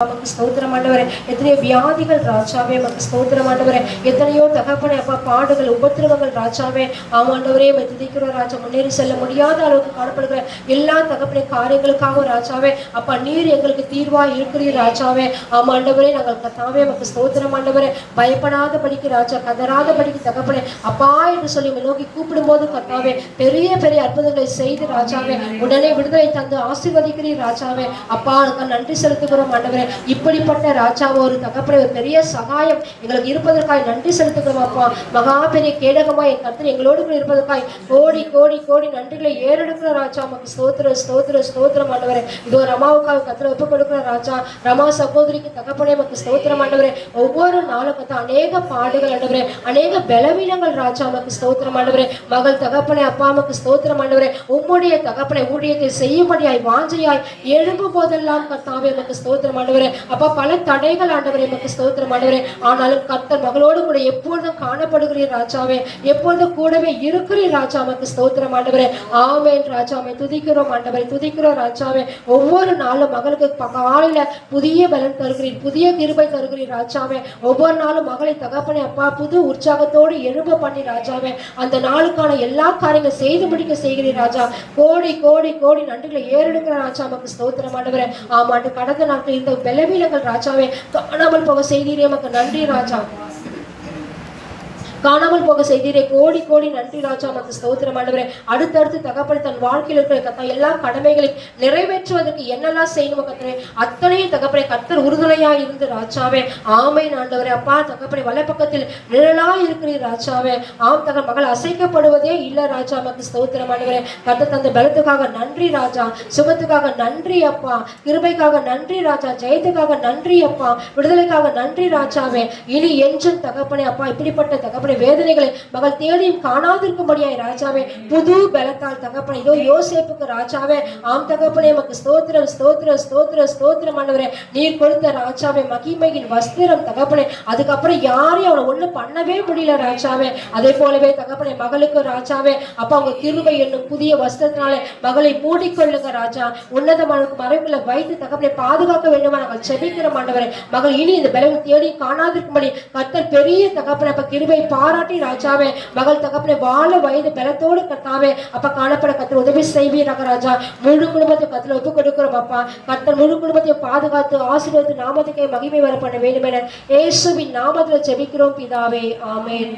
நமக்கு ஸ்தோத்திரம் ஆண்டவரே. எத்தனையோ வியாதிகள் ராஜாவே நமக்கு ஸ்தோத்திரம் ஆண்டவரே. எத்தனையோ தகப்பனே அப்பா பாடுகள் உபத்திரவங்கள் ராஜாவே ஆமாண்டவரே துதிக்கிறோம் ராஜா. முன்னேறி செல்ல முடியாத அளவுக்கு காணப்படுகிற எல்லா தகப்பனே காரியங்களுக்காக ராஜாவே அப்பா நீர் எங்களுக்கு தீர்வாய் இருக்கிறீர் ராஜாவே. ஆமாண்டவரே நாங்கள் கத்தாவே நமக்கு ஸ்தோத்திரம் ஆண்டவரே. பயப்படாத படிக்கு ராஜா, கதறாத படிக்கு தகப்பனே அப்பா என்று சொல்லி நோக்கி கூப்பிடும் போது கத்தாவே பெரிய பெரிய அற்புதங்களை செய்து ராஜாவே உடனே விடுதலை தந்து ஆசீர்வதிக்கிறீர் ராஜாவே. அப்பா நன்றி செலுத்துகிறோம் ஆண்டவரே. இப்படிப்பட்ட ராஜாவை ஒரு தகப்பனை ஒரு பெரிய சகாயம் எங்களுக்கு இருப்பதற்காய் நன்றி செலுத்துகிறோம் அப்பா. மகா பெரிய கேடகமாய் என் கர்த்தர் எங்களோடு இருப்பதற்காய் கோடி கோடி கோடி நன்றிகளை ஏறெடுக்கிற ராஜா நமக்கு ஸ்தோத்திர ஸ்தோத்திர ஸ்தோத்திரம் ஆண்டவரே. இதோ ரமாவுக்காக கர்த்தரை ஒப்புக் கொடுக்கிற ராஜா, ரமா சகோதரிக்கு தகப்பனே நமக்கு ஸ்தோத்திரம் ஆண்டவரே. ஒவ்வொரு நாளும் கத்த அநேக பாடுகள் ஆண்டவரே, அநேக பலவீனங்கள் ராஜா நமக்கு ஸ்தோத்திரம் ஆண்டவரே. மகள் தகப்பனே அப்பா நமக்கு ஸ்தோத்திரம் ஆண்டவரே. உம்முடைய தகப்பனை ஊழியத்தை செய்யும்படியாய் வாஞ்சையாய் எழும்பும் போதெல்லாம் கர்த்தாவே நமக்கு ஸ்தோத்திரம் ஆண்டவரே. அப்பா பல தடைகள் ஆண்டவரே நமக்கு ஸ்தோத்திரம் ஆண்டவரே. ஆனாலும் கர்த்தர் மகளோடு கூட எப்பொழுதும் காணப்படுகிறீர் ராஜாவே, எப்பொழுதும் கூடவே இருக்கிறீர் ராஜா நமக்கு ஸ்தோத்திரம் ஆண்டவரே. ஆமென் ராஜாவே. துதிக்கிறோம் ஆண்டவரே, துதிக்கிறோம் ராஜாவே. ஒவ்வொரு நாளும் மகளுக்கு காலையில புதிய பலன் தருகிறீர், புதிய கிருபை தருகிறீர் ராஜாவே. ஒவ்வொரு நாளும் மகளை தகப்பனே அப்பா புது உற்சாகத்தோடு எழும்ப பண்ணி ராஜாவே அந்த நாளுக்கான எல்லா காரியங்கள் செய்து முடிக்க செய்கிறீர் ராஜா. கோடி கோடி கோடி நன்றிகளை ஏறெடுக்கிற ராஜா நமக்கு ஸ்தோத்திரம் ஆண்டவரே. ஆமாண்டு கடந்த நாட்கள் இந்த பலவீனங்கள் ராஜாவே காணாமல் போக செய்தீரே நமக்கு நன்றி ராஜா. காணாமல் போக செய்தீரே கோடி கோடி நன்றி ராஜா நமக்கு ஸ்தோத்திரம் ஆண்டவரே. அடுத்தடுத்து தகப்பனை தன் வாழ்க்கையில் இருக்கிற கத்தா எல்லா கடமைகளையும் நிறைவேற்றுவதற்கு என்னெல்லாம் செய்யணுமோ கத்தரே அத்தனையும் தகப்பனை கர்த்தர் உறுதுணையா இருந்து ராஜாவே. ஆமென் ஆண்டவரே. அப்பா தகப்பனை வலப்பக்கத்தில் நிழலா இருக்கிறீர் ராஜாவே. ஆம் தக மகள் அசைக்கப்படுவதே இல்ல ராஜா நமக்கு ஸ்தோத்திரம் ஆண்டவரே. கர்த்தர் தந்த பலத்துக்காக நன்றி ராஜா, சுகத்துக்காக நன்றி அப்பா, கிருபைக்காக நன்றி ராஜா, ஜெயத்துக்காக நன்றி அப்பா, விடுதலைக்காக நன்றி ராஜாவே. இனி என்றும் தகப்பனை அப்பா இப்படிப்பட்ட தகப்பனை வேதனைகளை மகள் தேடியும் காணாதிருக்கும்படியாய் ராஜாவே புது பலத்தால் தகப்பனை இதோ யோசேப்புக்கு ராஜாவே ஆம் தகப்பனே நமக்கு ஸ்தோத்திரம் ஸ்தோத்திரம் ஸ்தோத்திரம் ஸ்தோத்திரம் ஆண்டவரே. நீர் கொடுத்த ராஜாவே மகிமையின் வஸ்திரம் தகப்பனே, அதுக்கப்புறம் யாரையும் அவனை ஒண்ணு பண்ணவே முடியல ராஜாவே. அதே போலவே தகப்பனே மகளுக்கு ராஜாவே அப்பா அவங்க கிருபை என்னும் புதிய வஸ்திரத்தினாலே மகளை மூடிக்கொள்ளுங்க ராஜா. உன்னதமான மறைவுகளை வைத்து தகப்பனை பாதுகாக்க வேண்டுமா நாங்கள் செபிக்கிறோம் ஆண்டவரே. மகள் இனி இந்த பலவை தேடி காணாதிருக்கும்படி கர்த்தர் பெரிய தகப்பனை அப்ப கிருபை பாராட்டி ராஜாவே மகள் தகப்பனை வாழ வயது பலத்தோடு கர்த்தாவே அப்ப காணப்பட கர்த்தர் உதவி செய்வீராக ராஜா. முழு குடும்பத்தை கர்த்தர் ஒப்புக் கொடுக்கிறோம் அப்பா. கர்த்தர் முழு குடும்பத்தை பாதுகாத்து ஆசீர்வதித்து நாமத்துக்கே மகிமை வர பண்ண வேண்டும் என இயேசுவின் நாமத்தில் ஜெபிக்கிறோம் பிதாவே. ஆமென்.